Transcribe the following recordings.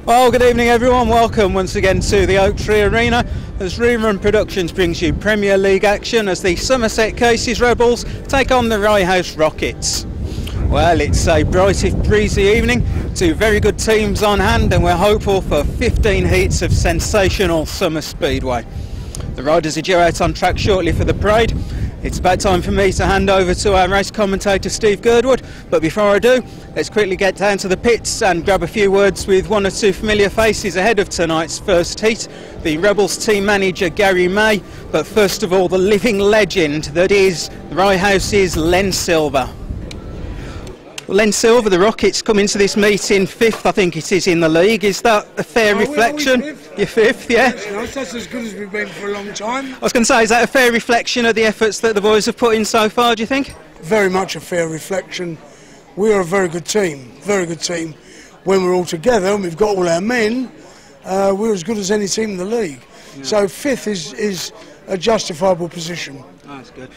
Well, good evening everyone, welcome once again to the Oaktree Arena as Rerun Productions brings you Premier League action as the Somerset Rebels take on the Rye House Rockets. Well, it's a bright if breezy evening, two very good teams on hand, and we're hopeful for 15 heats of sensational summer speedway. The riders are due out on track shortly for the parade. It's about time for me to hand over to our race commentator Steve Girdwood, but before I do, let's quickly get down to the pits and grab a few words with one or two familiar faces ahead of tonight's first heat. The Rebels team manager Garry May, but first of all the living legend that is Rye House's Len Silver. Len Silver, the Rockets come into this meeting fifth, I think it is, in the league. Is that a fair reflection? You're fifth, yeah? That's as good as we've been for a long time. I was going to say, is that a fair reflection of the efforts that the boys have put in so far, do you think? Very much a fair reflection. We are a very good team, When we're all together and we've got all our men, we're as good as any team in the league. Yeah. So fifth is a justifiable position. Oh, that's good.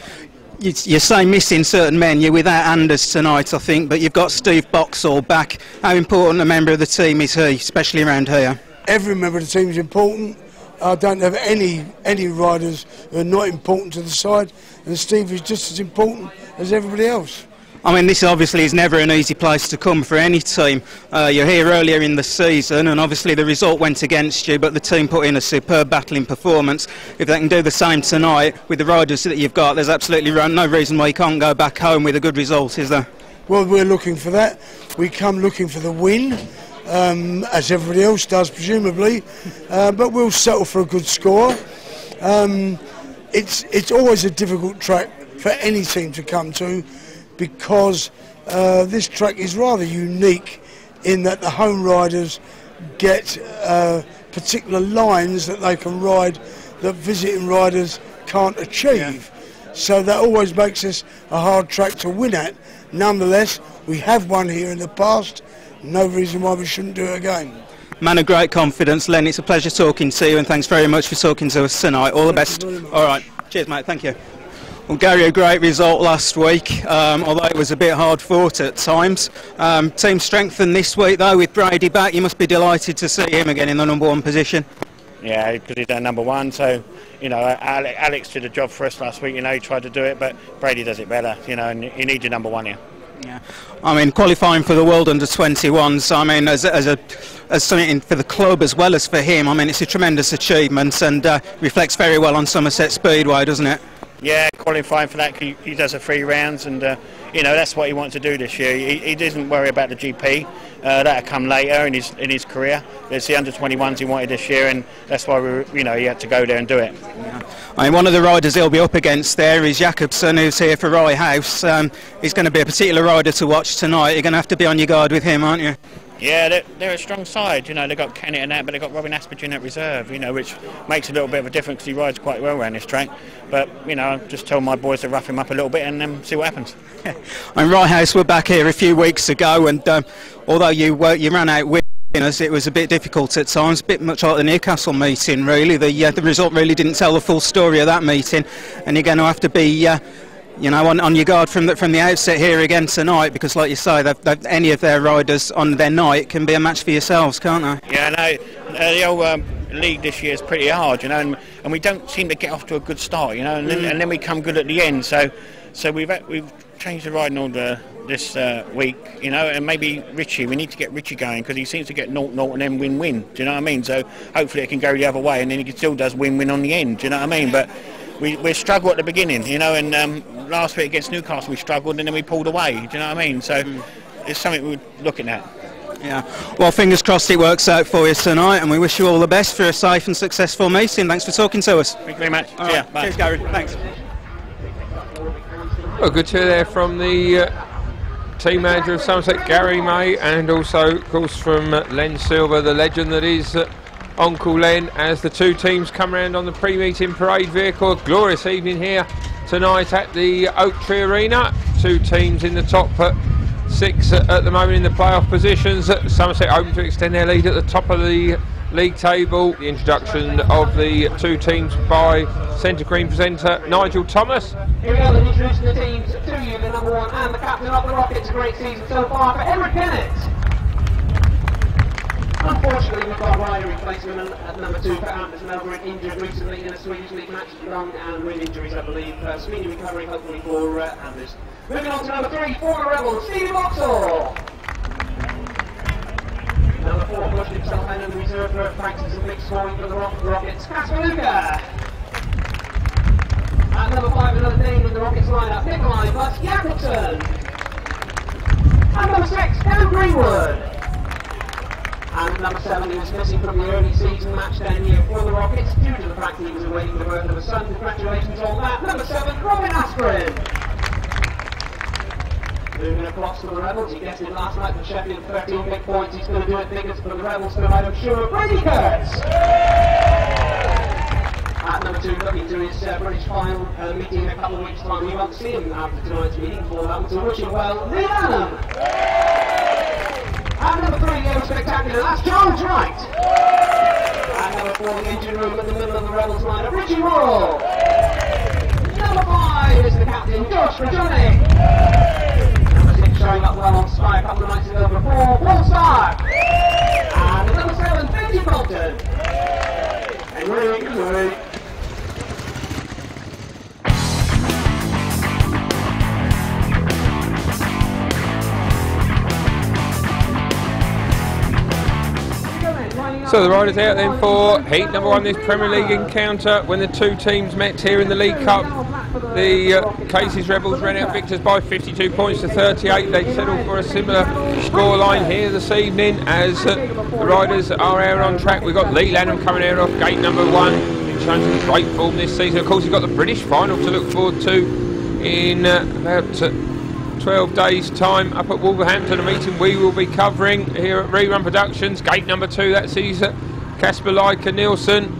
You say missing certain men, you're without Anders tonight I think, but you've got Steve Boxall back. How important a member of the team is he, especially around here? Every member of the team is important. I don't have any riders who are not important to the side, and Steve is just as important as everybody else. I mean, this obviously is never an easy place to come for any team. You're here earlier in the season and obviously the result went against you, but the team put in a superb battling performance. If they can do the same tonight with the riders that you've got, there's absolutely no reason why you can't go back home with a good result, is there? Well, we're looking for that. We come looking for the win, as everybody else does presumably, but we'll settle for a good score. It's always a difficult track for any team to come to, because this track is rather unique in that the home riders get particular lines that they can ride that visiting riders can't achieve. Yeah. So that always makes this a hard track to win at. Nonetheless, we have won here in the past. No reason why we shouldn't do it again. Man of great confidence, Len. It's a pleasure talking to you, and thanks very much for talking to us tonight. All the best. All right. Cheers, mate. Thank you. Well, Garry, a great result last week, although it was a bit hard fought at times. Team strengthened this week though with Brady back. You must be delighted to see him again in the #1 position. Yeah, because he's our #1, so, you know, Alex did a job for us last week, you know, he tried to do it, but Brady does it better, you know, and you need your #1 here. Yeah, I mean, qualifying for the World Under-21s, I mean, as something for the club as well as for him, I mean, it's a tremendous achievement and reflects very well on Somerset Speedway, doesn't it? Yeah, qualifying for that, he does the 3 rounds, and you know, that's what he wants to do this year. He doesn't worry about the GP. That'll come later in his career. It's the Under-21s he wanted this year, and that's why he had to go there and do it. Yeah. I mean, one of the riders he'll be up against there is Jakobsen, who's here for Rye House. He's going to be a particular rider to watch tonight. You're going to have to be on your guard with him, aren't you? Yeah, they're a strong side, you know, they've got Kennett and that, but they've got Aspegren at reserve, you know, which makes a little bit of a difference because he rides quite well around this track. But, you know, I just tell my boys to rough him up a little bit and see what happens. And Rye House were back here a few weeks ago, and although you ran out winners, it was a bit difficult at times, a bit much like the Newcastle meeting, really. The result really didn't tell the full story of that meeting, and you're going to have to be you know, on your guard from the outset here again tonight, because like you say, any of their riders on their night can be a match for yourselves, can't they? Yeah, no, the old league this year is pretty hard, you know, and we don't seem to get off to a good start, you know, and then we come good at the end. So we've changed the riding order this week, you know, and maybe Richie, we need to get Richie going because he seems to get 0-0 and then win-win. Do you know what I mean? So hopefully it can go the other way, and then he still does win-win on the end. Do you know what I mean? But we struggled at the beginning, you know, and last week against Newcastle we struggled and then we pulled away, do you know what I mean? So it's something we're looking at. Yeah, well, fingers crossed it works out for you tonight, and we wish you all the best for a safe and successful meeting. Thanks for talking to us. Thank you very much. Yeah, right. Cheers, Garry. Thanks. Well, good to hear there from the team manager of Somerset, Garry May, and also, of course, from Len Silver, the legend that is Uncle Len, as the two teams come around on the pre-meeting parade vehicle. A glorious evening here tonight at the Oaktree Arena. Two teams in the top 6 at the moment in the playoff positions. Somerset hoping to extend their lead at the top of the league table. The introduction of the two teams by Centre Green presenter Nigel Thomas. Here we are, then introducing the teams to you, the #1 and the captain of the Rockets. A great season so far for Kennett. Unfortunately, we've got a rider replacement at number 2 for Anders Melgren, injured recently in a Swedish League match, lung and rib injuries, I believe. Speedy recovery, hopefully, for Anders. Moving on to number 3 for the Rebels, Stevie Boxall. Number 4 pushed himself in and reserved for practice and big scoring for the Rockets, Kasper Lykke. At number 5, another name in the Rockets lineup, Nikolaj, Busk, Jakobsen. And number 6, Greenwood. And number 7, he was missing from the early season match down here for the Rockets due to the fact that he was awaiting the birth of a son. Congratulations on that. Number 7, Aspegren. Moving across to the Rebels, he guessed it last night for Sheffield, 13 big points. He's going to do it bigger for the Rebels tonight, I'm sure. Brady Kurtz. At number 2, looking to his British final meeting in a couple of weeks' time. You won't see him after tonight's meeting for that one, so wish him well. Leigh Lanham. At number 3, the spectacular, that's Wright. At number 4, the engine room in the middle of the Rebels lineup, Richie Worrall. Number 5 is the captain, Grajczonek. Number 6, showing up well on Sky a couple of nights ago before, Starke. And number 7, Benji Compton. And Rye. So the riders out then for heat number 1, this Premier League encounter when the two teams met here in the League Cup. The Casey's Rebels ran out victors by 52 points to 38. They settled for a similar scoreline here this evening as the riders are out on track. We've got Leigh Lanham coming out off gate number 1. He's shown some great form this season. Of course, he's got the British final to look forward to in about 12 days time up at Wolverhampton, a meeting we will be covering here at Rerun Productions. Gate number 2, that sees Kasper Lykke Nielsen.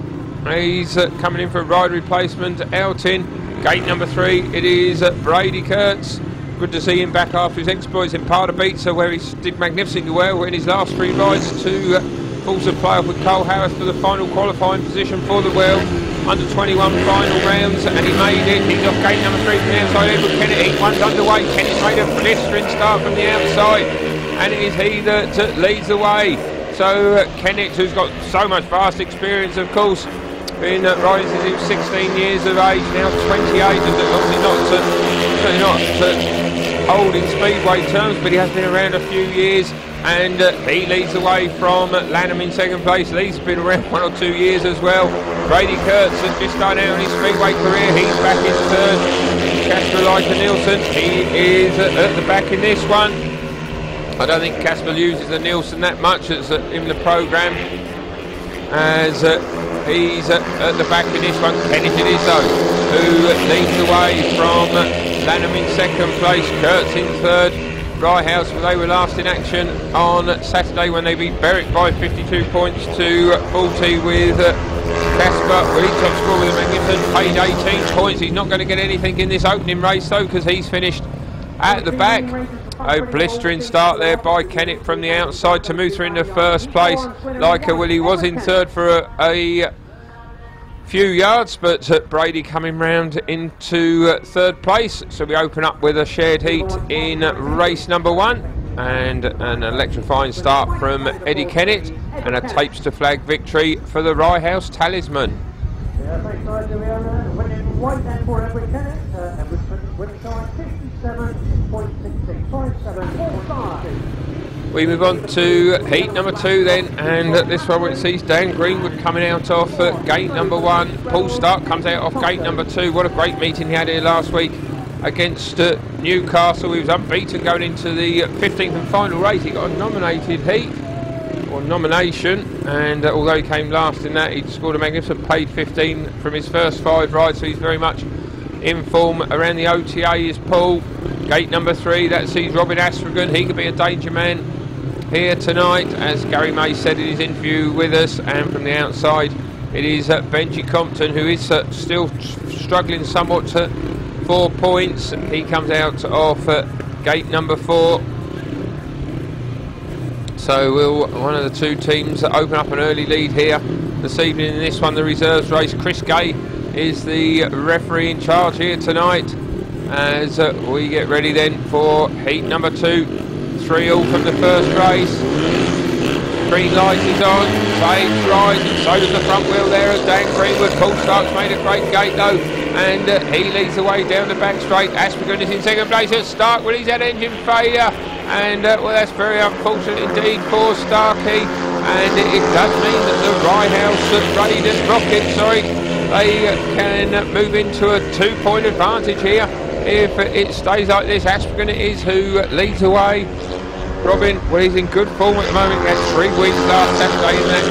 He's coming in for a rider replacement out in. Gate number 3, it is Brady Kurtz. Good to see him back after his exploits in Pardubice, where he did magnificently well in his last 3 rides to force a play-off with Cole Harris for the final qualifying position for the world. Under 21 final rounds, and he made it. He's off gate number 3 from the outside. Edward Kennett, heat 1's underway. Kennett's made a blistering start from the outside, and it is he that leads the way. So Kennett, who's got so much vast experience, of course, been riding since he was 16 years of age, now 28, and obviously not old in speedway terms, but he has been around a few years, and he leads the way from Lanham in second place. Leigh's been around 1 or 2 years as well. Brady Kurtz has just started out in his speedway career. He's back in third. Kasper Lykke Nielsen, he is at the back in this one. I don't think Kasper uses the Nielsen that much as in the programme, as he's at the back in this one. Kennett it is though, who leads the way from Lanham in second place, Kurtz in third. Rye House, well, they were last in action on Saturday when they beat Berwick by 52 points to 40 with Kasper. Well, he top score with a magnificent paid 18 points. He's not going to get anything in this opening race though, because he's finished at the back. A blistering start there by Kennett from the outside to move through into first place. Lykke, well, he was in third for a few yards, but Brady coming round into third place. So we open up with a shared heat in race number 1, and an electrifying start from Eddie Kennett, and a tapes to flag victory for the Rye House Talisman. We move on to heat number 2 then, and this one it sees Dan Greenwood coming out off gate number 1. Paul Starke comes out off gate number 2. What a great meeting he had here last week against Newcastle. He was unbeaten going into the 15th and final race. He got a nominated heat, or nomination, and although he came last in that, he scored a magnificent paid 15 from his first 5 rides, so he's very much in form around the OTA is Paul. Gate number 3, that sees Robin Aspegren. He could be a danger man here tonight, as Garry May said in his interview with us. And from the outside, it is Benji Compton, who is still struggling somewhat for points. He comes out of gate number 4. So will one of the two teams open up an early lead here this evening in this one, the reserves race. Chris Gay is the referee in charge here tonight, as we get ready then for heat number 2. 3-all from the first race. green light is on, Saves rise, and so does the front wheel there as Dan Greenwood. Paul Starke's made a great gate though, and he leads the way down the back straight. Aspegren is in second place at Starke when he's had engine failure, and well, that's very unfortunate indeed for Starke, and it does mean that the Rye House Rockets, they can move into a 2-point advantage here. If it stays like this, Aspegren is who leads away. Robin, well, he's in good form at the moment. He had 3 wins last Saturday in that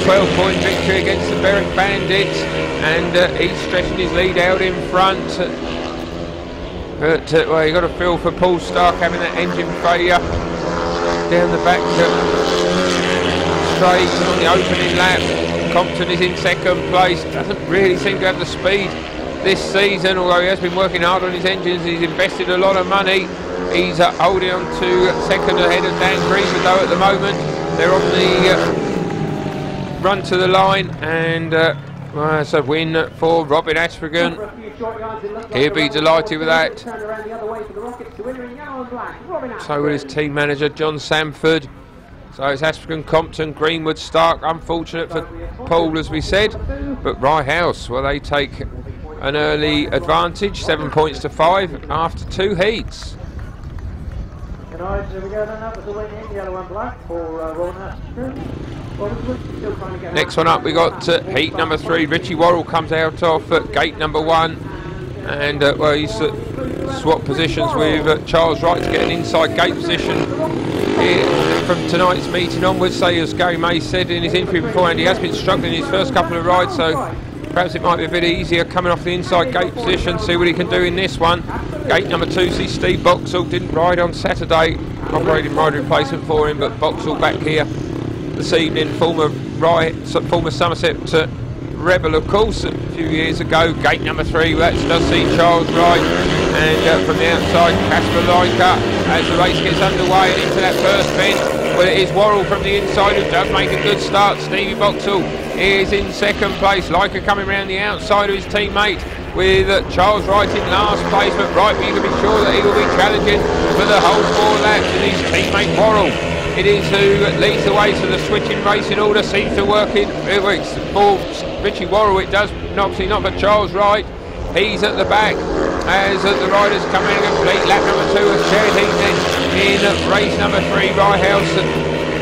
12-point victory against the Berwick Bandits, and he's stretching his lead out in front. But well, you got to feel for Paul Starke having that engine failure down the back straight on the opening lap. Compton is in second place. Doesn't really seem to have the speed this season, although he has been working hard on his engines. He's invested a lot of money. He's holding on to second ahead of Dan Greenwood though at the moment. They're on the run to the line, and it's a win for Robin Aspegren. He'll be delighted with that. So will his team manager John Samford. So it's Aspegren, Compton, Greenwood, Starke. Unfortunate for Paul, as we said, but Rye House, well, they take an early advantage, 7 points to 5 after 2 heats. Next one up, we got heat number 3. Richie Worrall comes out of gate number 1, and well, he's swapped positions with Charles Wright to get an inside gate position here from tonight's meeting onwards. So, as Garry May said in his interview beforehand, he has been struggling in his first couple of rides, so perhaps it might be a bit easier coming off the inside gate position. See what he can do in this one. Gate number 2, see Steve Boxall didn't ride on Saturday, operating rider replacement for him, but Boxall back here this evening, former Somerset Rebel, of course, a few years ago. Gate number 3, that does see Charles Wright, and from the outside Kasper Lykke as the race gets underway and into that first bend. Well, it is Worrall from the inside who does make a good start. Stevie Boxall is in second place. Lykke coming around the outside of his teammate with Charles Wright in last place, but Wright, you can be sure that he will be challenging for the whole 4 laps, and his teammate Worrall, it is who leads the way. So the switching racing order seems to work in for Richie Worrall. It does, obviously not for Charles Wright. He's at the back as the riders come in and complete lap number 2 of shared heat in race number 3. Rye House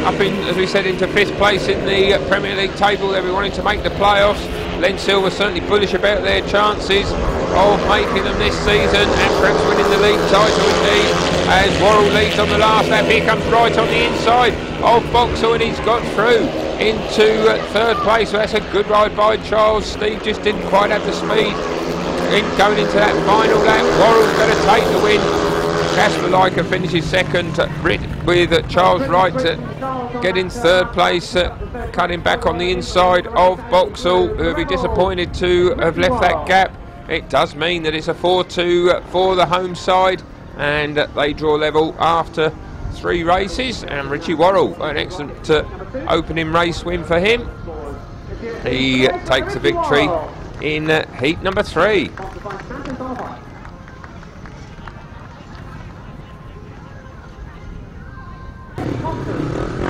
up in, as we said, into 5th place in the Premier League table. They'll be wanting to make the playoffs. Len Silver certainly bullish about their chances of making them this season and perhaps winning the league title indeed, as Worrall leads on the last lap. Here comes Wright on the inside of Boxall, and he's got through into 3rd place. So that's a good ride by Charles. Steve just didn't quite have the speed going into that final lap. Worrall's going to take the win. Kasper Lykke finishes second with Charles Wright getting 3rd place, cutting back on the inside of Boxall, who will be disappointed to have left that gap. It does mean that it's a 4-2 for the home side, and they draw level after 3 races. And Richie Worrall, an excellent opening race win for him. He takes the victory in heat number 3.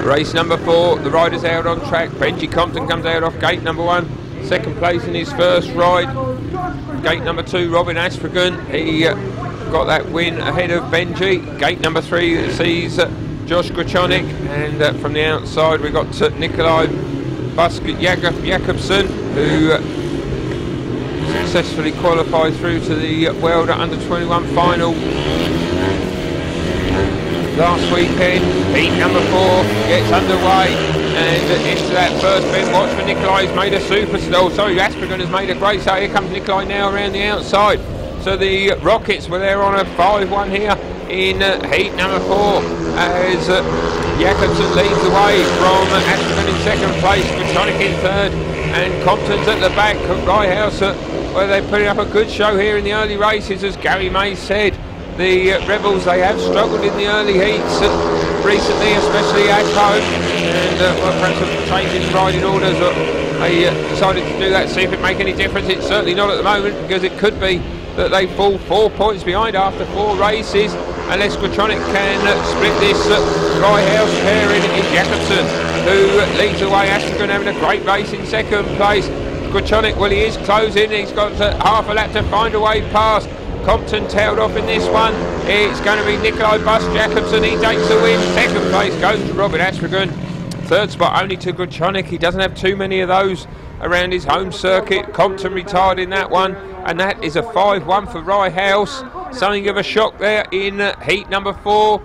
Race number 4, the riders out on track. Benji Compton comes out off gate number 1, second place in his first ride. Gate number 2, Robin Aspegren, he got that win ahead of Benji. Gate number 3 sees Josh Grajczonek, and from the outside we got Nikolaj, Busk, Jakobsen, who successfully qualified through to the World Under 21 final last weekend. Heat number 4 gets underway and into that first bend. Watch for Nikolaj, he's made a Aspegren has made a great start. Here comes Nikolaj now around the outside. So the Rockets were there on a 5-1 here in heat number 4 as Jakobsen leads the way from Aspegren in second place, Grajczonek in 3rd, and Compton's at the back. Rye House, where they're putting up a good show here in the early races, as Garry May said. The Rebels, they have struggled in the early heats recently, especially at home, and perhaps a change in riding orders. They decided to do that, see if it make any difference. It's certainly not at the moment, because it could be that they fall 4 points behind after 4 races. unless Grajczonek can split this Rye House pairing. Is Jakobsen, who leads away. Aspegren having a great race in second place. Grajczonek, well, he is closing. He's got half a lap to find a way past. Compton tailed off in this one. It's going to be Nikolaj, Busk, Jakobsen. He takes the win. Second place goes to Robin Aspegren. Third spot only to Grajczonek. He doesn't have too many of those around his home circuit. Compton retired in that one, and that is a 5-1 for Rye House. Something of a shock there in heat number 4,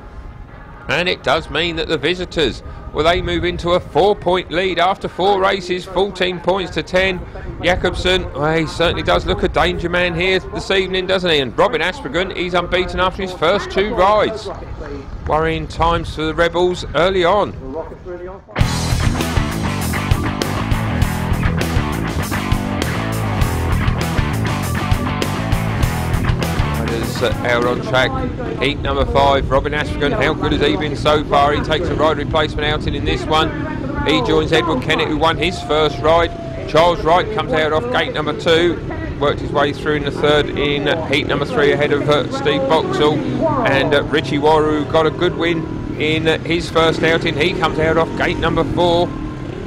and it does mean that the visitors, well, they move into a 4-point lead after 4 races, 14 points to 10. Jakobsen, well, he certainly does look a danger man here this evening, doesn't he? And Robin Aspegren, he's unbeaten after his first 2 rides. Worrying times for the Rebels early on. Out on track, heat number 5, Robin Aspegren. How good has he been so far? He takes a ride replacement outing in this one. He joins Edward Kennett, who won his first ride. Charles Wright comes out off gate number 2, worked his way through in the third in heat number 3 ahead of Steve Boxall. And Richie Worrall, who got a good win in his first outing, he comes out off gate number 4.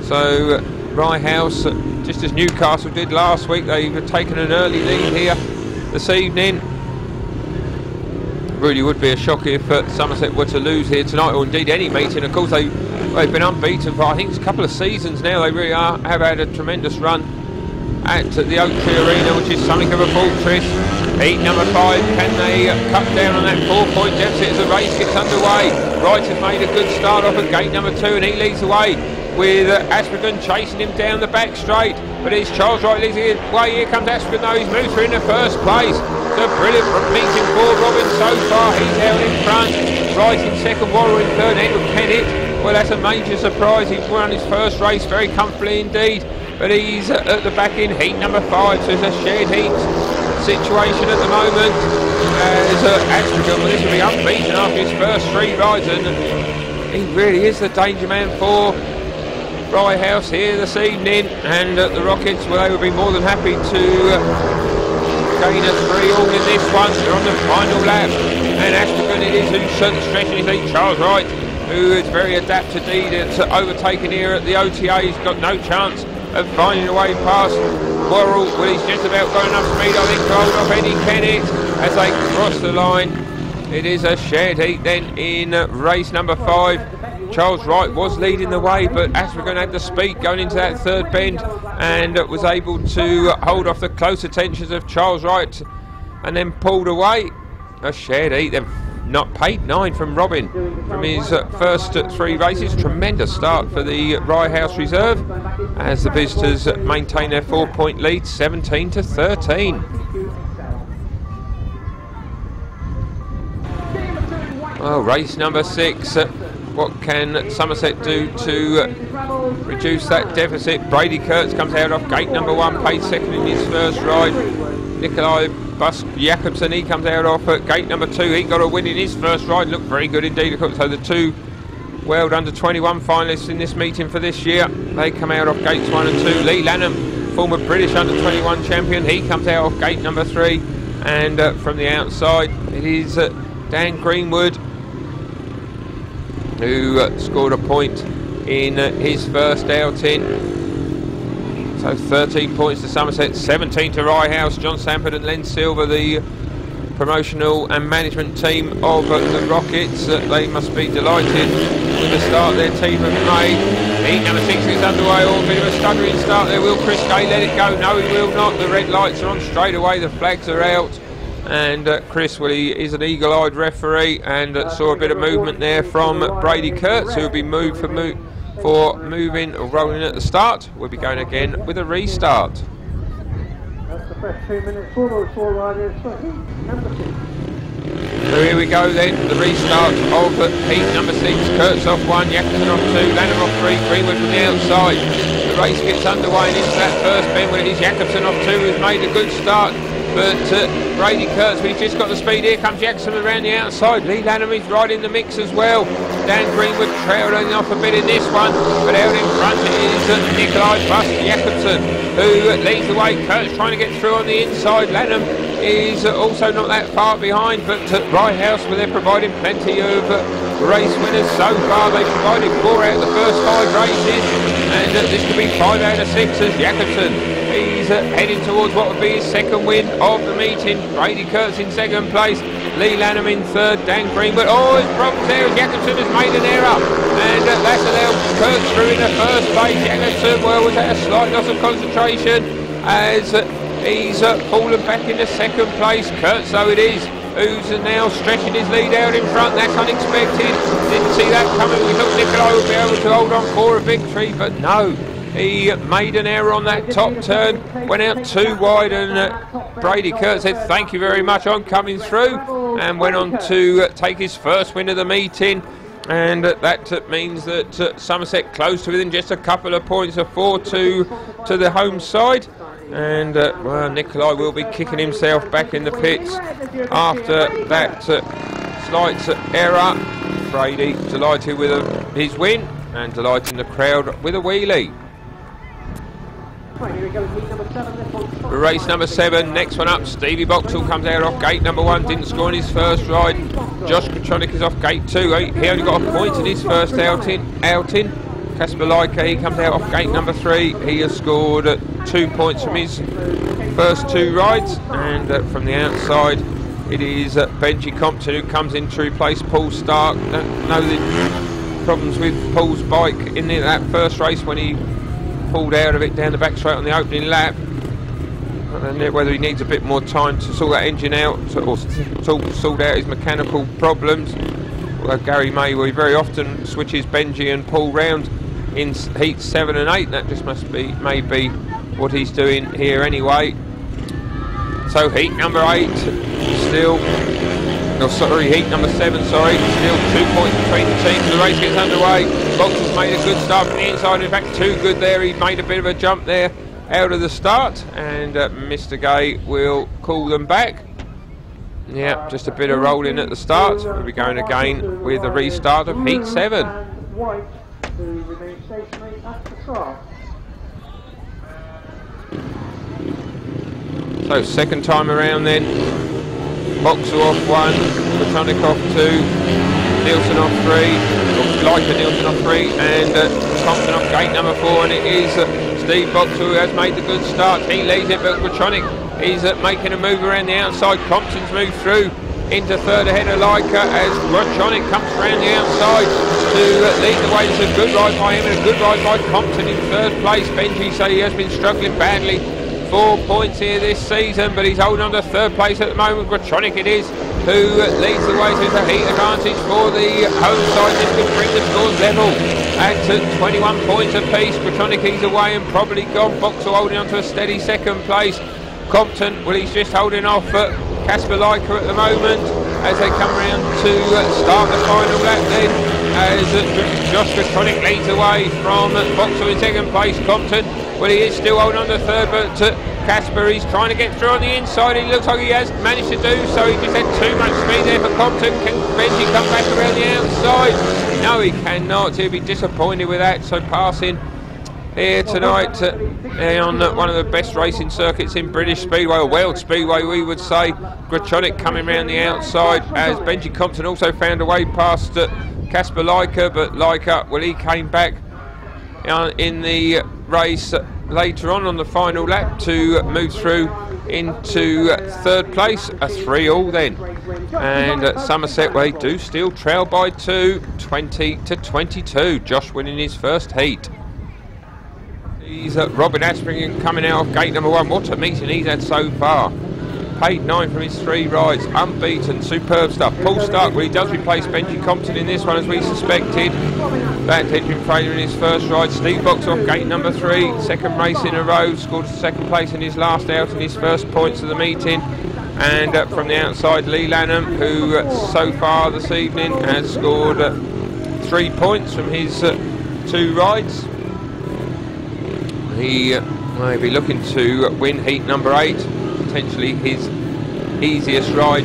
So Rye House, just as Newcastle did last week, they've taken an early lead here this evening. Really would be a shock if Somerset were to lose here tonight, or indeed any meeting. Of course, they've been unbeaten for, I think, it's a couple of seasons now. They really have had a tremendous run at the Oaktree Arena, which is something of a fortress. Heat number 5, can they cut down on that 4-point deficit as the race gets underway? Wright has made a good start off at gate number 2, and he leads the way with Aspegren chasing him down the back straight. But it's Charles Wright leads the way. Here comes Aspegren, though. He's moved through in the first place. It's a brilliant meeting for Robin so far. He's out in front. Wright in second, Worrall in third, Edward Kennett. Well, that's a major surprise. He's won his first race very comfortably indeed. But he's at the back in heat number 5, so it's a shared heat situation at the moment. As Aspegren, well, this will be unbeaten after his first 3 rides, and he really is the danger man for Rye House here this evening. And the Rockets, well, they would be more than happy to gain a 3-all in this one. They're on the final lap, and Aspegren it is who's stretching his lead. Charles Wright, who is very adept indeed at overtaking here at the OTA. He's got no chance of finding a way past Worrall. Well, he's just about got enough speed, I think, to hold off Eddie Kennett as they cross the line. It is a shared heat then in race number 5. Charles Wright was leading the way, but Aspegren had the speed going into that third bend and was able to hold off the close attentions of Charles Wright and then pulled away. A shared heat then. Not paid 9 from Robin from his first 3 races. Tremendous start for the Rye House reserve as the visitors maintain their 4-point lead, 17 to 13. Well, race number 6. What can Somerset do to reduce that deficit? Brady Kurtz comes out off gate number 1, paid second in his first ride. Nikolaj, Busk, Jakobsen, he comes out off at gate number 2. He got a win in his first ride, looked very good indeed. So the 2 World Under 21 finalists in this meeting for this year, they come out off gates 1 and 2. Leigh Lanham, former British Under 21 champion, he comes out off gate number 3. And from the outside, it is Dan Greenwood, who scored a point in his first outing. So 13 points to Somerset, 17 to Rye House. John Sampard and Len Silver, the promotional and management team of the Rockets. They must be delighted with the start their team have made. Heat number 6 is underway. All a bit of a stuttering start there. Will Chris Gay let it go? No, he will not. The red lights are on straight away. The flags are out. And Chris, well, he is an eagle-eyed referee and saw a bit of movement there from Brady Kurtz, who will be moved for moving or rolling at the start. We'll be going again with a restart. That's the first 2 minutes for those 4 riders for heat number 6. So here we go then, the restart of heat number 6. Kurtz off 1, Jakobsen off 2, Lanham off 3, Greenwood from the outside. The race gets underway and into that first bend when it is Jakobsen off 2, who's made a good start. But Brady Kurtz, he's just got the speed. Here comes Jakobsen around the outside. Leigh Lanham is right in the mix as well. Dan Greenwood trailing off a bit in this one, but out in front is Nikolaj, Busk, Jakobsen, who leads the way. Kurtz trying to get through on the inside. Lanham is also not that far behind, but Rye House, where they're providing plenty of race winners so far. They've provided 4 out of the first 5 races, and this could be 5 out of 6 as Jakobsen. He's heading towards what would be his second win of the meeting. Brady Kurtz in second place, Leigh Lanham in third, Dan Greenwood. Oh, his problems there. Jakobsen has made an error, and that's allowed Kurtz through in the first place. Jakobsen, well, was at a slight loss of concentration as he's fallen back into second place. Kurtz, so it is, who's now stretching his lead out in front. That's unexpected. Didn't see that coming. We thought Nikolaj would be able to hold on for a victory, but no. He made an error on that top turn, went out too wide, and Brady Kurtz said thank you very much, I'm coming through, and went on to take his first win of the meeting. And that means that Somerset close to within just a couple of points of 4-2 to the home side. And well, Nikolaj will be kicking himself back in the pits after that slight error. Brady delighted with his win and delighting the crowd with a wheelie. Race number 7, next one up, Stevie Boxall comes out off gate number 1, didn't score in his first ride. Grajczonek is off gate 2, he only got a point in his first outing. Kasper Lykke, he comes out off gate number 3, he has scored 2 points from his first 2 rides. And from the outside it is Benji Compton who comes in to replace Paul Starke. Don't know the problems with Paul's bike in that first race when he pulled out of it down the back straight on the opening lap. I don't know whether he needs a bit more time to sort that engine out or sort out his mechanical problems. Well, Garry May will very often switches Benji and Paul round in heats 7 and 8. That just must be maybe what he's doing here anyway. So heat number 8 still, no sorry, heat number 7, sorry, still 2 points between the teams. The race gets underway. Boxall's made a good start from the inside, in fact too good there. He made a bit of a jump there out of the start, and Mr. Gay will call them back. Yeah, just a bit of rolling at the start. We'll be going again with a restart of heat 7. White, who remains stationary at the start. So second time around then, Boxall off 1, Grajczonek off 2, Nielsen off 3, or Lykke Nielsen off 3, and Compton off gate number 4, and it is Steve Boxall who has made the good start. He leads it, but Grajczonek is making a move around the outside. Compton's moved through into third ahead of Lykke as Grajczonek comes around the outside to lead the way. It's a good ride by him and a good ride by Compton in third place. Benji say he has been struggling badly. 4 points here this season, but he's holding on to third place at the moment. Grajczonek it is who leads the way to the heat advantage for the home side. This could bring the scores level at 21 points apiece. Grajczonek he's away and probably gone. Boxall holding on to a steady second place. Compton, well, he's just holding off Kasper Lykke at the moment as they come around to start the final lap then, as Grajczonek leads away from Boxall in second place. Compton, well, he is still holding on to third, but Kasper, he's trying to get through on the inside. He looks like he has managed to do so. He just had too much speed there for Compton. Can Benji come back around the outside? No, he cannot. He'll be disappointed with that. So passing here tonight on one of the best racing circuits in British Speedway, or World Speedway we would say. Grajczonek coming around the outside as Benji Compton also found a way past Kasper Lykke, but Lykke, well, he came back in the race later on the final lap to move through into third place, a 3-all then. And Somerset, well, they do still trail by 2, 20-22. Josh winning his first heat. He's Robin Aspegren coming out of gate number 1. What a meeting he's had so far. Paid 9 from his 3 rides, unbeaten, superb stuff. Paul Starke, well, he does replace Benji Compton in this one as we suspected. That engine failure in his first ride. Steve Boxall off gate number 3, second race in a row, scored second place in his last out in his first points of the meeting. And from the outside, Leigh Lanham, who so far this evening has scored 3 points from his 2 rides. He may be looking to win heat number 8, potentially his easiest ride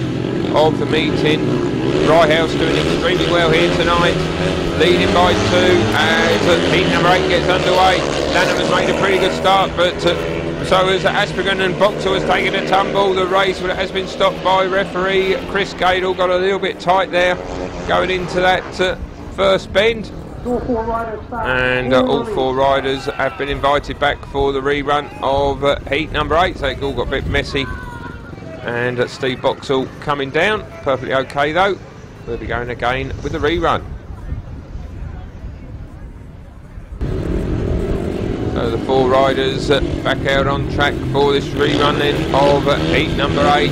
of the meeting. Rye House doing extremely well here tonight, leading by 2 as heat number 8 gets underway. Lanham has made a pretty good start, but So as Aspegren and Boxall has taken a tumble, the race has been stopped by referee Chris Gadel. Got a little bit tight there going into that first bend. And all 4 riders have been invited back for the rerun of heat number 8, so it all got a bit messy. And Steve Boxall coming down, perfectly okay though. We'll be going again with the rerun. So the 4 riders back out on track for this rerun then of heat number 8.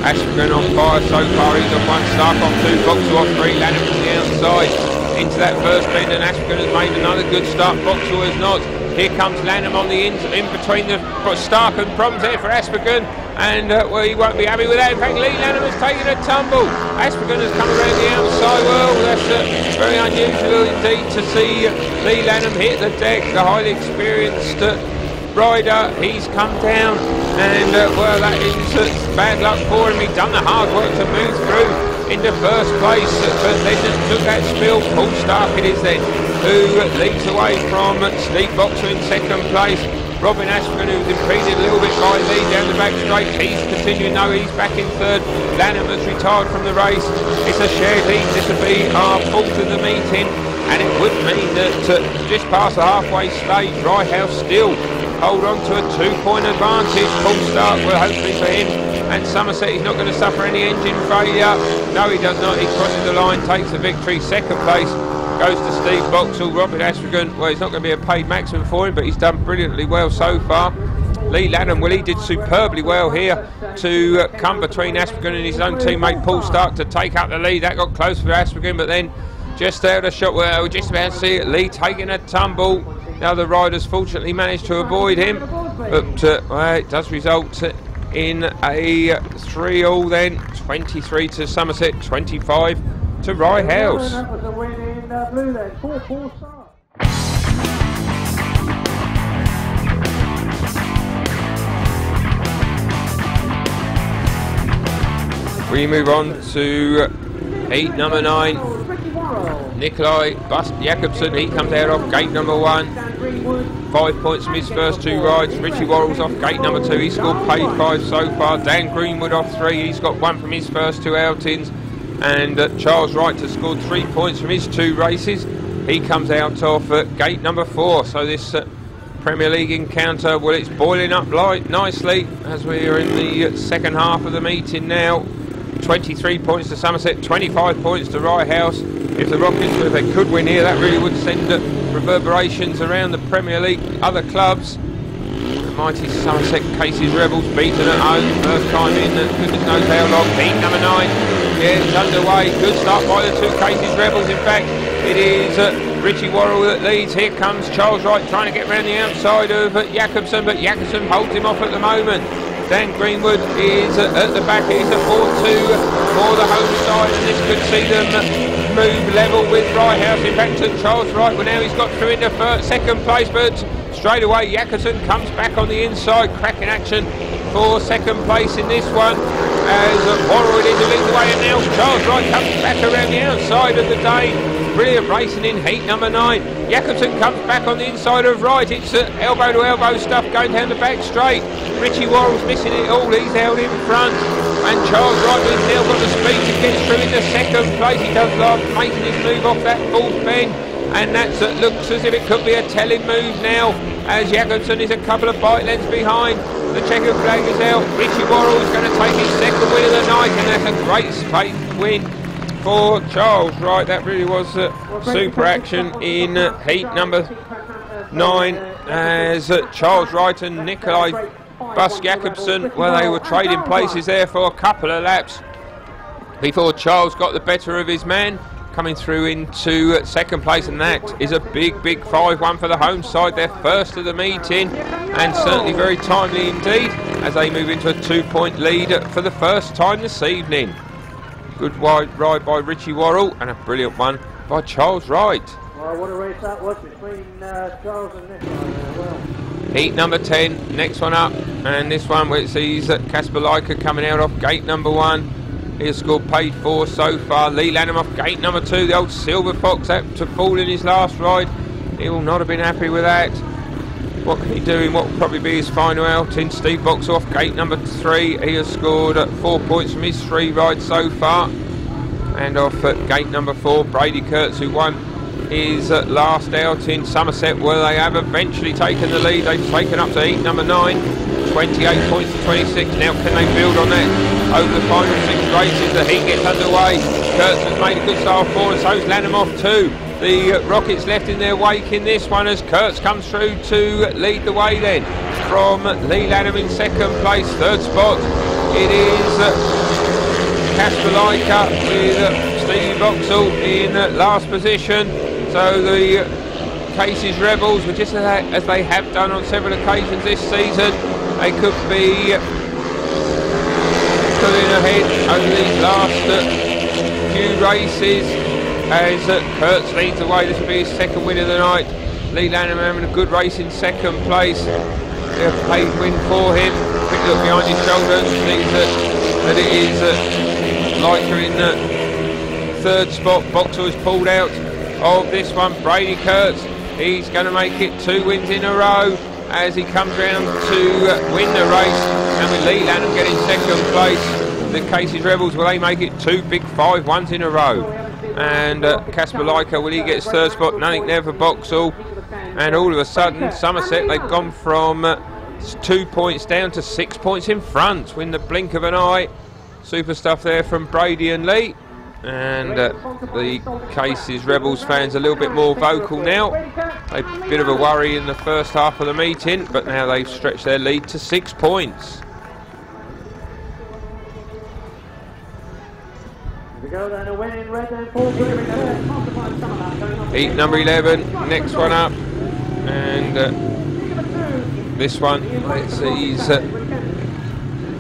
Aspegren on fire so far, he's on 1, Starke on 2, Boxall off 3, Lanham from the outside into that first bend, and Aspegren has made another good start, Boxall has not. Here comes Lanham on the in between the Starke and problems there for Aspegren, and well, he won't be happy with that. In fact, Leigh Lanham has taken a tumble. Aspegren has come around the outside. Well, that's very unusual indeed to see Leigh Lanham hit the deck. The highly experienced rider, he's come down, and well, that is bad luck for him. He's done the hard work to move through in the first place, but then took that spill. Paul Starke it is then who leads away from Steve Boxall in second place. Robin Aspegren, who's impeded a little bit by Leigh down the back straight, he's continuing, no, he's back in third. Lanham has retired from the race. It's a shared lead, this will be our 4th of the meeting, and it would mean that just past the halfway stage, Rye House still hold on to a 2-point advantage. Paul Starke, well, hopefully for him and Somerset, he's not going to suffer any engine failure. No, he does not. He crosses the line, takes the victory. Second place goes to Steve Boxall. Robin Aspegren, well, it's not going to be a paid maximum for him, but he's done brilliantly well so far. Leigh Lanham, well, he did superbly well here to come between Aspegren and his own teammate Paul Starke to take up the lead. That got close for Aspegren, but then just out of shot, well, we're just about to see it. Leigh taking a tumble. The other riders fortunately managed to avoid him, but well, it does result in a 3-all then, 23 to Somerset, 25 to Rye House. That was a win in blue then, 4-4 start. We move on to heat number 9. Nikolaj Busk Jakobsen, he comes out off gate number 1. 5 points from his first 2 rides. Richie Worrall's off gate number 2. He scored paid 5 so far. Dan Greenwood off 3. He's got 1 from his first 2 outings. And Charles Wright has scored 3 points from his 2 races. He comes out off gate number 4. So this Premier League encounter, well, it's boiling up nicely as we are in the second half of the meeting now. 23 points to Somerset, 25 points to Rye House. If the Rockets, if they could win here, that really would send reverberations around the Premier League, other clubs. The mighty Somerset Rebels beaten at home, first time in goodness knows how long. Heat number 9, yeah, it's underway. Good start by the 2 Rebels. In fact, it is Richie Worrall that leads. Here comes Charles Wright trying to get around the outside of Jakobsen, but Jakobsen holds him off at the moment. Dan Greenwood is at the back. He's a 4-2 for the home side, and this could see them move level with Rye House. In fact, Charles Wright, well, now he's got through into second place, but straight away Jakobsen comes back on the inside. Cracking action for second place in this one as Worrall is leading the way, and now Charles Wright comes back around the outside of the day. Brilliant racing in heat number 9. Jakobsen comes back on the inside of Wright. It's elbow to elbow stuff going down the back straight. Richie Worrall's missing it all. He's held in front, and Charles Wright has now got the speed to get through into second place. He does love making his move off that 4th bend, and that looks as if it could be a telling move now, as Jakobsen is a couple of bike lengths behind. The checkered flag is out. Richie Worrall is going to take his second win of the night, and that's a great straight win for Charles Wright. That really was super action in heat number 9, as Charles Wright and Nikolaj Busk Jakobsen, well, they were trading places there for a couple of laps before Charles got the better of his man, coming through into second place, and that is a big 5-1 for the home side, their first of the meeting, and certainly very timely indeed as they move into a 2-point lead for the first time this evening. Good wide ride by Richie Worrall, and a brilliant one by Charles Wright. Well, what a race that was between Charles and Nikolaj. Well. Heat number 10, next one up, and this one where it sees Kasper Lykke coming out off gate number 1. He has scored paid 4 so far. Leigh Lanham off gate number 2, the old Silver Fox, had to fall in his last ride. He will not have been happy with that. what can he do in what will probably be his final outing? Steve Boxall off gate number 3. He has scored 4 points from his 3 rides so far. And off at gate number 4, Brady Kurtz, who won his last outing. Somerset, well, they have eventually taken the lead. They've taken up to heat number 9. 28 points to 26. Now can they build on that over the final 6 races? The heat gets underway. Kurtz has made a good start forward, and so's Lanham off too. The Rockets left in their wake in this one as Kurtz comes through to lead the way then. From Leigh Lanham in 2nd place, 3rd spot. It is Kasper Lykke with Stevie Boxall in last position. So the Casey's Rebels, which is as they have done on several occasions this season, they could be pulling ahead over these last few races as Kurtz leads the way. This will be his 2nd win of the night. Leigh Lanham having a good race in 2nd place. A paid win for him. Quick look behind his shoulder and sees that it is Lykke in 3rd spot. Boxall is pulled out of this one. Brady Kurtz, he's going to make it 2 wins in a row as he comes round to win the race. And with Leigh Lanham getting 2nd place, the Casey's Rebels, will they make it 2 big 5-1s in a row? And Kasper Lykke, will he get his 3rd spot? Nothing there for Boxall. And all of a sudden, Somerset, they've gone from 2 points down to 6 points in front in the blink of an eye. Super stuff there from Brady and Leigh. And the Casey's Rebels fans a little bit more vocal now. A bit of a worry in the first half of the meeting, but now they've stretched their lead to 6 points. Heat number 11, next one up. And this one, it sees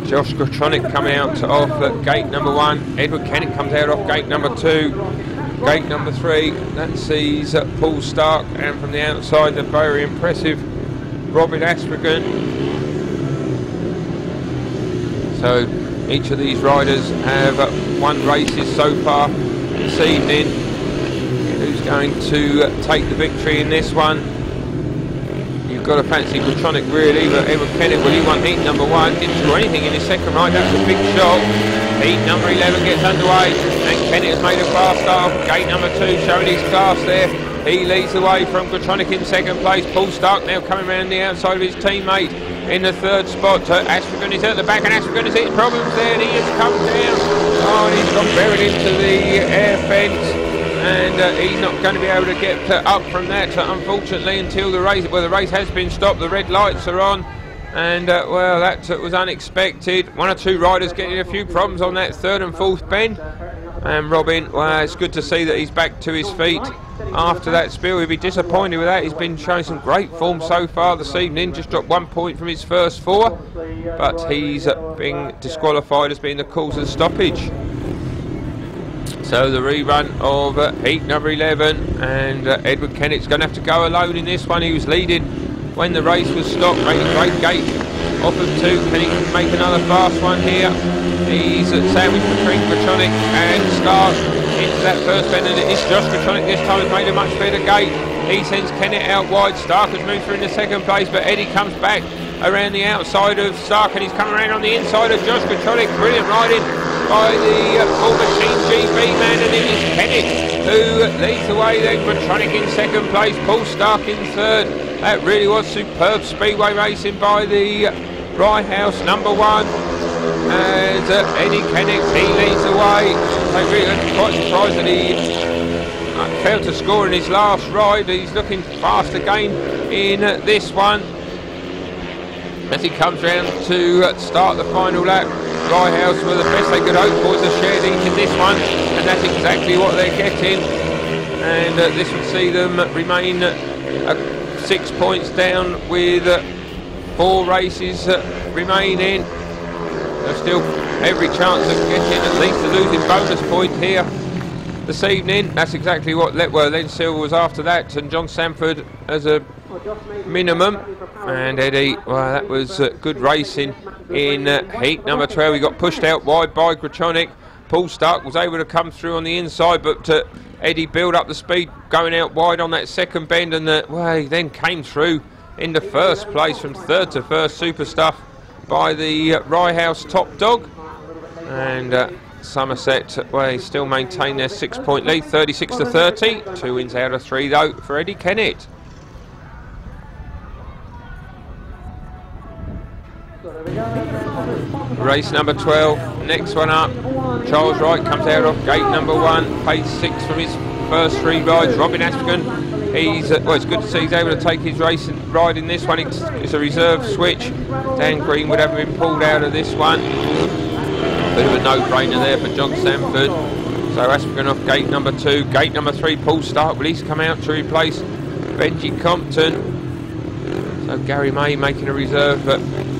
Grajczonek coming out off at gate number 1. Edward Kennett comes out off gate number 2. Gate number 3, that sees Paul Starke, and from the outside the very impressive Aspegren. So each of these riders have won races so far this evening. Who's going to take the victory in this one? You've got to fancy Grajczonek really, but Edward Kennett, well, he won heat number 1, didn't do anything in his 2nd ride. That's a big shot. Heat number 11 gets underway, and Kennett has made a fast start. Gate number 2 showing his class there. He leads the way from Grajczonek in 2nd place. Paul Starke now coming around the outside of his teammate in the 3rd spot. Aspegren is at the back, and Aspegren has hit problems there, and he has come down. Oh, and he's got buried into the air fence. And he's not going to be able to get up from that, unfortunately, until the race. Well, the race has been stopped. The red lights are on, and well, that was unexpected. 1 or 2 riders getting a few problems on that 3rd and 4th bend. And Robin, well, it's good to see that he's back to his feet after that spill. He'll be disappointed with that. He's been showing some great form so far this evening. Just dropped 1 point from his first 4, but he's being disqualified as being the cause of the stoppage. So the rerun of heat number 11, and Edward Kennett's going to have to go alone in this one. He was leading when the race was stopped, making a great gate off of 2. Can he make another fast one here? He's sandwiched between Grajczonek and Starke into that first bend, and it is just Grajczonek this time has made a much better gate. He sends Kennett out wide. Starke has moved through into 2nd place, but Eddie comes back around the outside of Starke, and he's coming around on the inside of Josh Grajczonek. Brilliant riding by the former Team GB man, and it is Kennett who leads the way then. Grajczonek in 2nd place, Paul Starke in 3rd. That really was superb speedway racing by the Rye House number 1. As Eddie Kennett, he leads the way. I'm really quite surprised that he failed to score in his last ride. He's looking fast again in this one as he comes round to start the final lap. Rye House were the best they could hope for, a shared heat in this one, and that's exactly what they're getting. And this would see them remain 6 points down with 4 races remaining. There's still every chance of getting at least a losing bonus point here this evening. That's exactly what Len Silver was after that, and John Sanford as a minimum. And Eddie, well, that was good racing in heat number 12. He got pushed out wide by Grajczonek. Paul Starke was able to come through on the inside, but Eddie built up the speed going out wide on that 2nd bend, and well, he then came through into first place from third to first. Super stuff by the Rye House top dog. And Somerset, well, they still maintain their 6-point lead, 36 to 30. 2 wins out of 3 though for Eddie Kennett. Race number 12, next one up. Charles Wright comes out off gate number 1, paid 6 from his first 3 rides. Robin Aspegren, he's well, it's good to see he's able to take his ride in this one. It's a reserve switch. Dan Greenwood having been pulled out of this one. Bit of a no-brainer there for John Sanford. So Aspegren off gate number 2. Gate number 3, Paul Starke will he's come out to replace Benji Compton. So Garry May making a reserve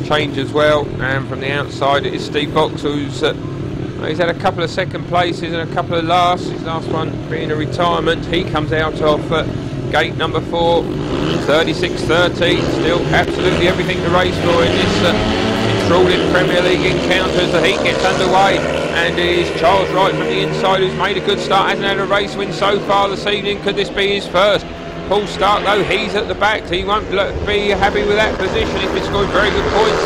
change as well. And from the outside it is Steve Boxall, who's he's had a couple of second places and a couple of lasts. His last one being a retirement. He comes out of gate number 4, 36-30. Still absolutely everything to race for in this enthralling Premier League encounter as the heat gets underway. And it is Charles Wright from the inside who's made a good start. Hasn't had a race win so far this evening. Could this be his first? Paul Starke though, he's at the back. He won't be happy with that position. He's been scoring very good points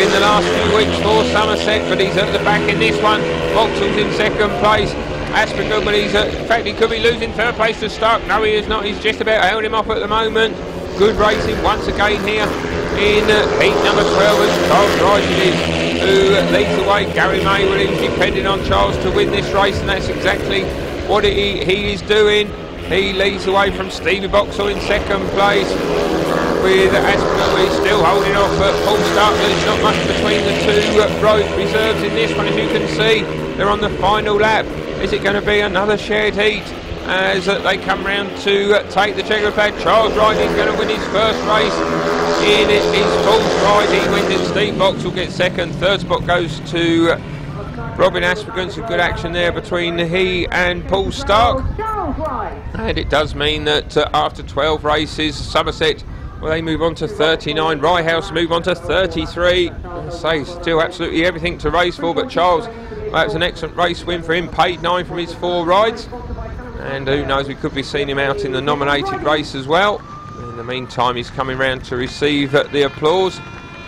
in the last few weeks for Somerset, but he's at the back in this one. Boxall's in second place. Aspegren, but he's in fact he could be losing third place to Starke. No, he is not. He's just about held him off at the moment. Good racing once again here in heat number 12 as Charles Wright is who leads the way. Garry May will be depending on Charles to win this race, and that's exactly what he is doing. He leads the way from Stevie Boxall in second place, with Aspegren still holding off Paul Starke. There's not much between the two road reserves in this one, as you can see. They're on the final lap. Is it going to be another shared heat as they come round to take the checkered flag? Charles Wright is going to win his first race in his full stride. He wins it. Steve Boxall gets second. Third spot goes to Robin Aspegren. Some good action there between he and Paul Starke. And it does mean that after 12 races, Somerset, well, they move on to 39. Rye House move on to 33. I say still absolutely everything to race for, but Charles, well, that was an excellent race win for him. Paid 9 from his 4 rides. And who knows, we could be seeing him out in the nominated race as well. In the meantime, he's coming round to receive the applause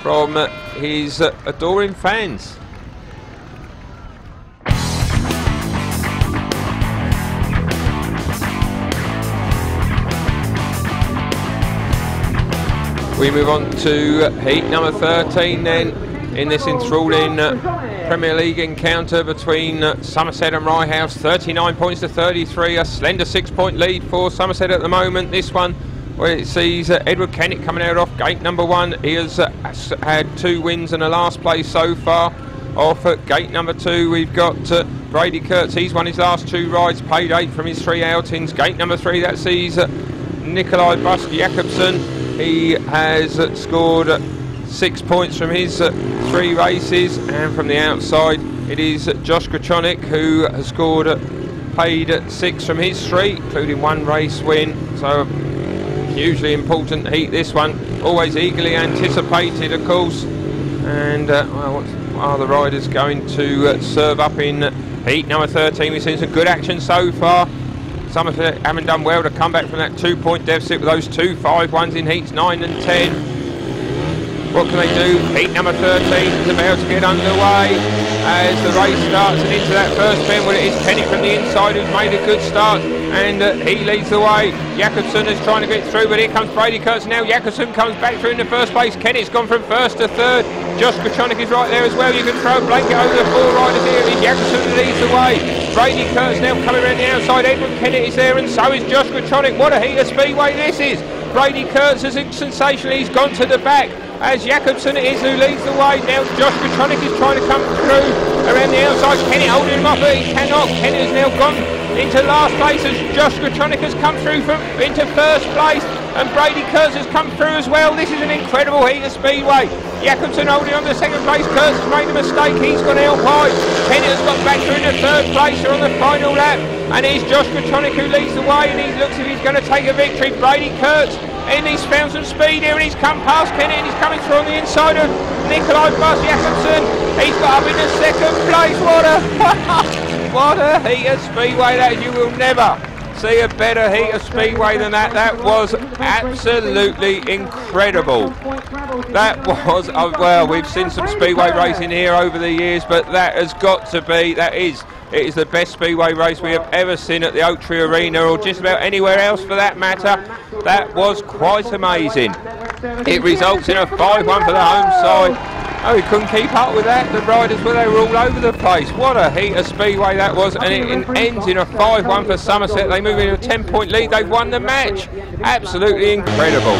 from his adoring fans. We move on to heat number 13 then, in this enthralling Premier League encounter between Somerset and Rye House. 39 points to 33, a slender 6-point lead for Somerset at the moment. This one, where it sees Edward Kennett coming out off gate number 1. He has had 2 wins and a last place so far. Off at gate number 2 we've got Brady Kurtz. He's won his last 2 rides, paid 8 from his 3 outings. Gate number 3, that sees Nikolaj Busk Jakobsen. He has scored 6 points from his 3 races, and from the outside it is Grajczonek who has scored paid 6 from his 3, including 1 race win. So hugely important heat this one, always eagerly anticipated of course. And well, what are the riders going to serve up in heat number 13? We've seen some good action so far. Somerset haven't done well to come back from that 2-point deficit with those 2 5-1s in heats 9 and 10. What can they do? Heat number 13 is about to get underway as the race starts, and into that first bend, well, it is Kennett from the inside who's made a good start, and he leads the way. Jakobsen is trying to get through, but here comes Brady Kurtz now. Jakobsen comes back through in the first place. Kennett's gone from first to third. Grajczonek is right there as well. You can throw a blanket over the 4 riders here. It is Jakobsen who leads the way. Brady Kurtz now coming around the outside. Edward Kennett is there, and so is Grajczonek. What a heat of speedway this is. Brady Kurtz is sensational. He's gone to the back as Jakobsen is who leads the way. Now Grajczonek is trying to come through around the outside. Kennett holding him off, but he cannot. Kennett has now gone into last place as Grajczonek has come through into first place, and Brady Kurtz has come through as well. This is an incredible heat of speedway. Jakobsen holding on to second place. Kurtz has made a mistake. He's gone out wide. Kennett has got back through into third place. They're on the final lap, and it's Grajczonek who leads the way, and he looks as if he's going to take a victory. Brady Kurtz, and he's found some speed here, and he's come past Kennett, and he's coming through on the inside of Nikolaj Busk Jakobsen. He's got up into second place. What a what a heat of speedway that you will never see a better heat of speedway than that. That was absolutely incredible. That was, well, we've seen some speedway racing here over the years, but that has got to be, it is the best speedway race we have ever seen at the Oaktree Arena, or just about anywhere else for that matter. That was quite amazing. It results in a 5-1 for the home side. Oh, he couldn't keep up with that. The riders, well, they were all over the place. What a heat of speedway that was, and it ends in a 5-1 for Somerset. They move into a 10-point lead. They've won the match. Absolutely incredible.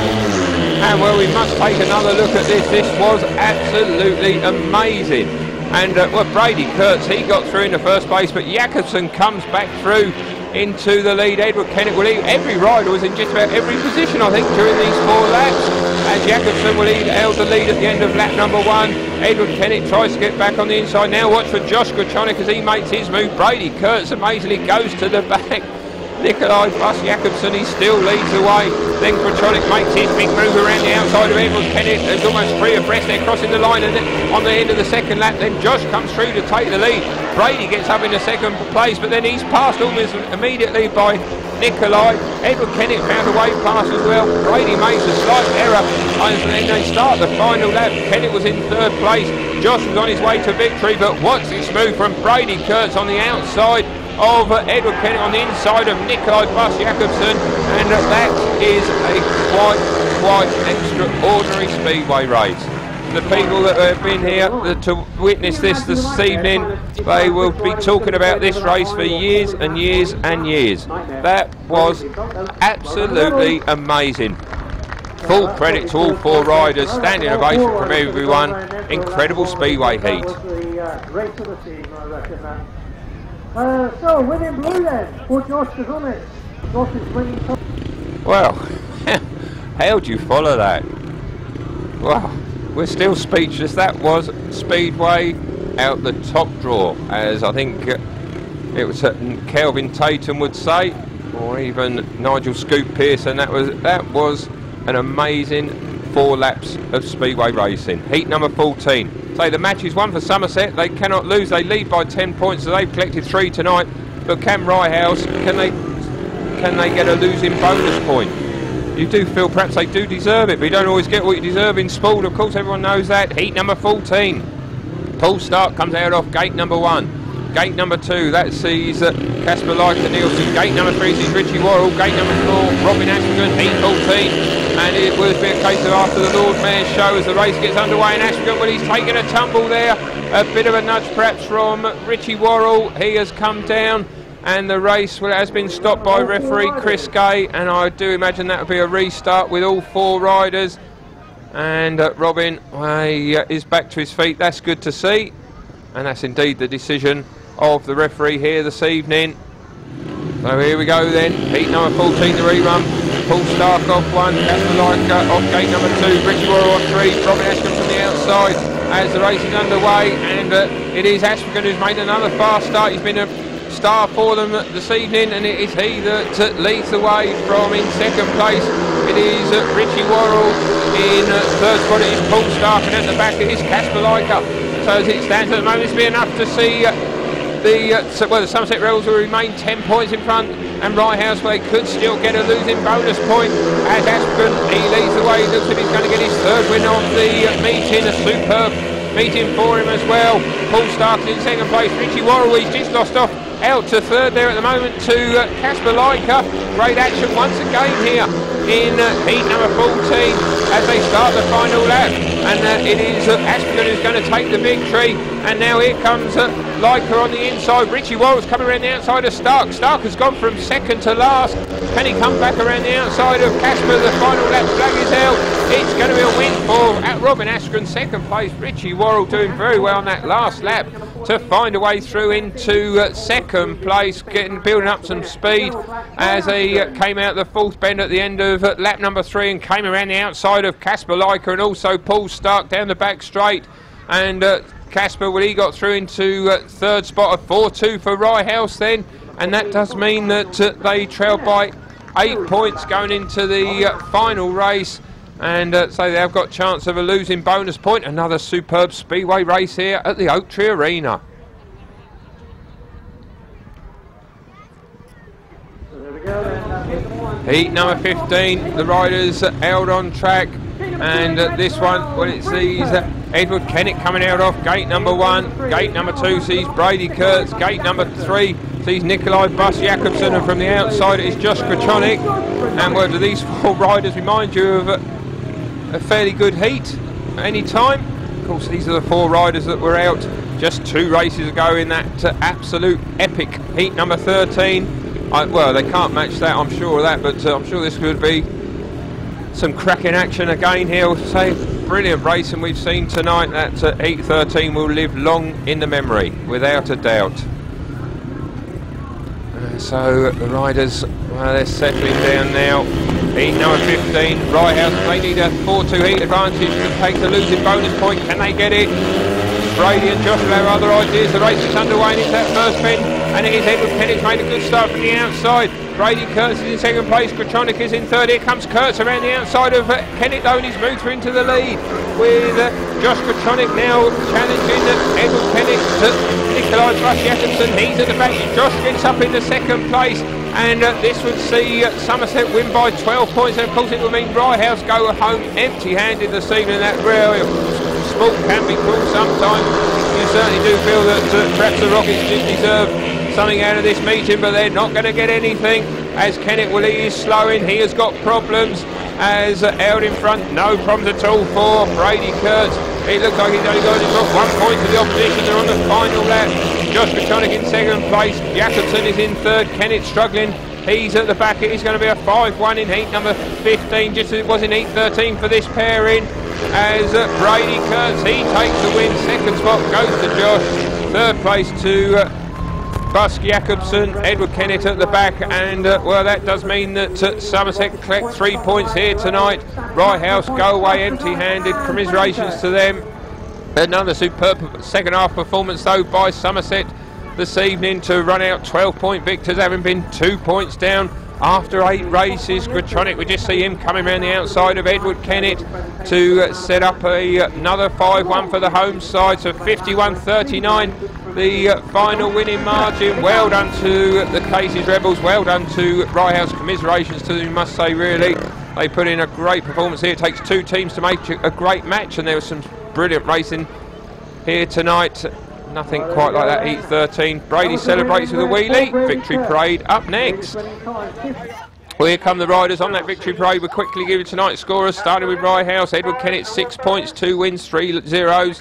And well, we must take another look at this. This was absolutely amazing. And well, Brady Kurtz, he got through in the first place, but Jakobsen comes back through into the lead. Edward Kennett will lead. Every rider was in just about every position, I think, during these 4 laps. As Jakobsen will held the lead at the end of lap number 1. Edward Kennett tries to get back on the inside. Now watch for Grajczonek as he makes his move. Brady Kurtz amazingly goes to the back. Nikolaj, Busk, Jakobsen, he still leads the way. Then Grajczonek makes his big move around the outside of Edward Kennett. There's almost 3 abreast. They're crossing the line, and then on the end of the second lap, then Josh comes through to take the lead. Brady gets up in the second place, but then he's passed almost immediately by Nikolaj. Edward Kennett found a way past as well. Brady makes a slight error, and then they start the final lap. Kennett was in 3rd place. Josh was on his way to victory, but what's this move from Brady Kurtz on the outside of Edward Kennett, on the inside of Nikolaj Busk Jakobsen, and that is a quite extraordinary speedway race. The people that have been here to witness this evening, they will be talking about this race for years and years and years. That was absolutely amazing. Full credit to all 4 riders, standing ovation from everyone. Incredible speedway heat. So, winning blue then, for Grajczonek. Josh is winning. Well, how do you follow that? Well, we're still speechless. That was speedway out the top drawer, as I think it was Kelvin Tatum would say, or even Nigel Scoop Pearson. That was an amazing 4 laps of speedway racing. Heat number 14. So the match is won for Somerset. They cannot lose. They lead by 10 points, so they've collected 3 tonight. But can Rye House, can they get a losing bonus point? You do feel perhaps they do deserve it, but you don't always get what you deserve in sport. Of course, everyone knows that. Heat number 14. Paul Starke comes out off gate number 1. Gate number 2, that sees Kasper Lykke Nielsen. Gate number 3 sees Richie Worrall. Gate number 4, Robin Aspegren. Heat 14. And it will be a case of after the Lord Mayor's show as the race gets underway. And Aspegren, well, he's taken a tumble there. A bit of a nudge perhaps from Richie Worrall. He has come down, and the race has been stopped by referee Chris Gay. And I do imagine that will be a restart with all 4 riders. And Robin is back to his feet. That's good to see. And that's indeed the decision of the referee here this evening. So here we go then. Heat number 14, the rerun. Paul Starke off 1, Kasper Lykke off gate number 2, Richie Worrall off 3, Robin Aspegren from the outside as the race is underway, and it is Aspegren who's made another fast start. He's been a star for them this evening, and it is he that leads the way from in 2nd place. It is Richie Worrall in 3rd spot. It is Paul Starke, and at the back it is Kasper Lykke. So as it stands at the moment, this will be enough to see the Somerset Rebels will remain 10 points in front, and Rye House could still get a losing bonus point as Aspegren, he leads the way. Looks like he's going to get his 3rd win of the meeting. A superb meeting for him as well. Paul Starke in 2nd place. Richie Worrall, he's just lost off out to 3rd there at the moment to Kasper Lykke. Great action once again here in heat number 14 as they start the final lap, and it is Aspegren who's going to take the victory. And now here comes Lykke on the inside. Richie Worrall's coming around the outside of Starke. Starke has gone from 2nd to last. Can he come back around the outside of Kasper? The final lap flag is out. It's going to be a win for Robin Aspegren. 2nd place, Richie Worrall doing very well on that last lap to find a way through into 2nd place, building up some speed as he came out the 4th bend at the end of lap number 3 and came around the outside of Kasper Lykke and also Paul Starke down the back straight. And Kasper, well, he got through into 3rd spot, of 4-2 for Rye House then, and that does mean that they trail by 8 points going into the final race, and so they have got chance of a losing bonus point. Another superb speedway race here at the Oaktree Arena. So there we go. Heat number 15, the riders held on track, and this one, well, it sees Edward Kennett coming out off gate number 1. Gate number 2 sees Brady Kurtz. Gate number 3 sees Nikolaj, Busk, Jakobsen, and from the outside it is Grajczonek. And well, do these 4 riders remind you of a fairly good heat at any time? Of course, these are the 4 riders that were out just 2 races ago in that absolute epic heat number 13. Well, they can't match that, I'm sure of that, but I'm sure this could be some cracking action again here. Say, brilliant racing we've seen tonight. That heat 13 will live long in the memory, without a doubt. So the riders, well, they're settling down now. Heat number 15, Rye House, they need a 4-2 heat advantage to take the losing bonus point. Can they get it? Brady and Josh will have other ideas. The race is underway and it's that first bend, and it is Edward Kennett's made a good start from the outside. Brady Kurtz is in second place, Grajczonek is in third. Here comes Kurtz around the outside of Kennett though, and he's moved her into the lead with Josh Grajczonek now challenging Edward Kennett. Nikolaj, Busk, Jakobsen, he's at the back. Josh gets up into second place, and this would see Somerset win by 12 points. And of course it will mean Rye House go home empty-handed this evening. That real sport can be cruel sometimes. You certainly do feel that perhaps the Rockets did deserve something out of this meeting, but they're not going to get anything, as Kennett, well, he is slowing, he has got problems, as out in front, no problems at all for Brady Kurtz. It looks like he's only got 1 point to the opposition. They're on the final lap. Josh Grajczonek in second place, Jakobsen is in third, Kennett struggling, he's at the back. It is going to be a 5-1 in heat number 15, just as it was in heat 13 for this pairing, as Brady Kurtz, he takes the win. Second spot goes to Josh, third place to Busk, Jakobsen, Edward Kennett at the back, and well, that does mean that Somerset collect 3 points here tonight. Rye House go away empty-handed. Commiserations to them. Another superb second half performance though by Somerset this evening to run out 12-point victors, having been 2 points down after 8 races. Grajczonek, we just see him coming around the outside of Edward Kennett to set up another 5-1 for the home side. So 51-39. The final winning margin. Well done to the Kasper Rebels, well done to Rye House. Commiserations to them, you must say, really. They put in a great performance here. It takes 2 teams to make a great match, and there was some brilliant racing here tonight. Nothing quite like that heat 13. Brady celebrates with a wheelie. Victory parade up next. Well, here come the riders on that victory parade. We'll quickly give you tonight's scorers, starting with Rye House. Edward Kennett, 6 points, 2 wins, 3 zeros.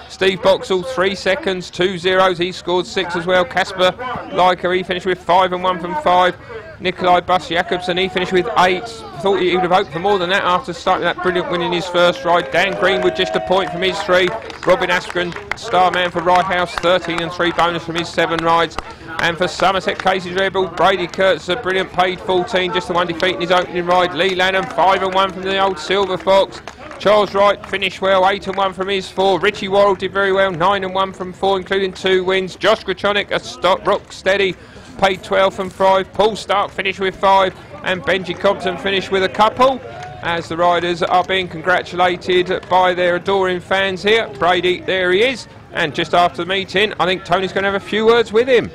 Steve Boxall, 3 seconds, 2 zeros. He scored 6 as well. Kasper Lykke, he finished with 5 and 1 from 5. Nikolaj, Busk, Jakobsen, he finished with 8. Thought he would have hoped for more than that after starting that brilliant win in his first ride. Dan Greenwood, just a point from his 3. Robin Aspegren, star man for Rye House, 13 and 3 bonus from his 7 rides. And for Somerset Kasper Rebels, Brady Kurtz, a brilliant paid 14, just the one defeat in his opening ride. Leigh Lanham, 5 and 1 from the old Silver Fox. Charles Wright finished well, 8 and 1 from his 4. Richie Worrall did very well, 9 and 1 from 4, including 2 wins. Josh Grajczonek, a rock steady, paid 12 from 5. Paul Starke finished with 5, and Benji Compton finished with a couple, as the riders are being congratulated by their adoring fans here. Brady, there he is, and just after the meeting, I think Tony's going to have a few words with him.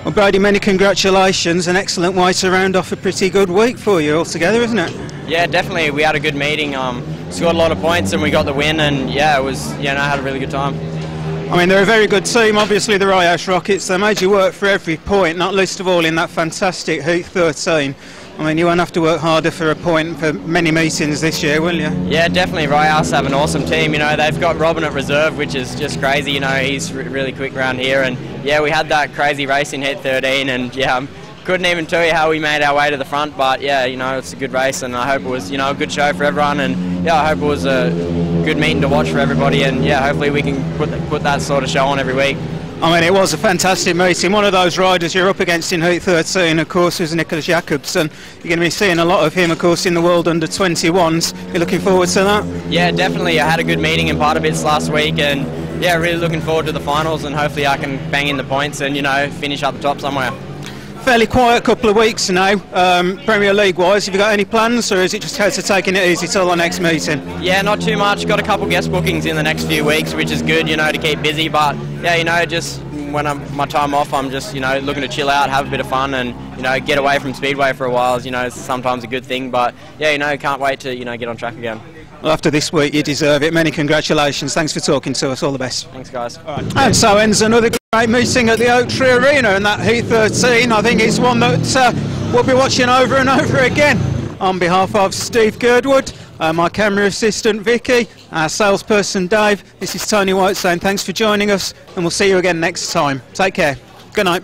Well, Brady, many congratulations. An excellent way to round off a pretty good week for you altogether, isn't it? Yeah, definitely. We had a good meeting. Scored a lot of points and we got the win, and yeah, it was, I had a really good time. I mean, they're a very good team, obviously, the Rye House Rockets. They made you work for every point, not least of all in that fantastic Heat 13. I mean, you won't have to work harder for a point for many meetings this year, will you? Yeah, definitely. Rye House have an awesome team. They've got Robin at reserve, which is just crazy. He's really quick around here. And yeah, we had that crazy race in Heat 13, and yeah, couldn't even tell you how we made our way to the front. But yeah, it's a good race, and I hope it was, a good show for everyone. And yeah, I hope it was a good meeting to watch for everybody. And yeah, hopefully we can put that sort of show on every week. I mean, it was a fantastic meeting. One of those riders you're up against in Heat 13, of course, was Nikolaj Jakobsen. You're going to be seeing a lot of him, of course, in the World Under-21s. You're looking forward to that? Yeah, definitely. I had a good meeting in part of it last week, and yeah, really looking forward to the finals, and hopefully I can bang in the points and, finish up the top somewhere. Fairly quiet couple of weeks now, Premier League-wise. Have you got any plans, or is it just a case of taking it easy till the next meeting? Yeah, not too much. Got a couple guest bookings in the next few weeks, which is good, to keep busy. But yeah, just when my time off, I'm just, looking to chill out, have a bit of fun, and you know, get away from Speedway for a while is, you know, sometimes a good thing. But yeah, you know, can't wait to, you know, get on track again. Well, after this week, you deserve it. Many congratulations. Thanks for talking to us. All the best. Thanks, guys. All right. And so ends another great meeting at the Oaktree Arena, and that Heat 13, I think it's one that we'll be watching over and over again. On behalf of Steve Girdwood, my camera assistant Vicky, our salesperson Dave, this is Tony White saying thanks for joining us, and we'll see you again next time. Take care. Good night.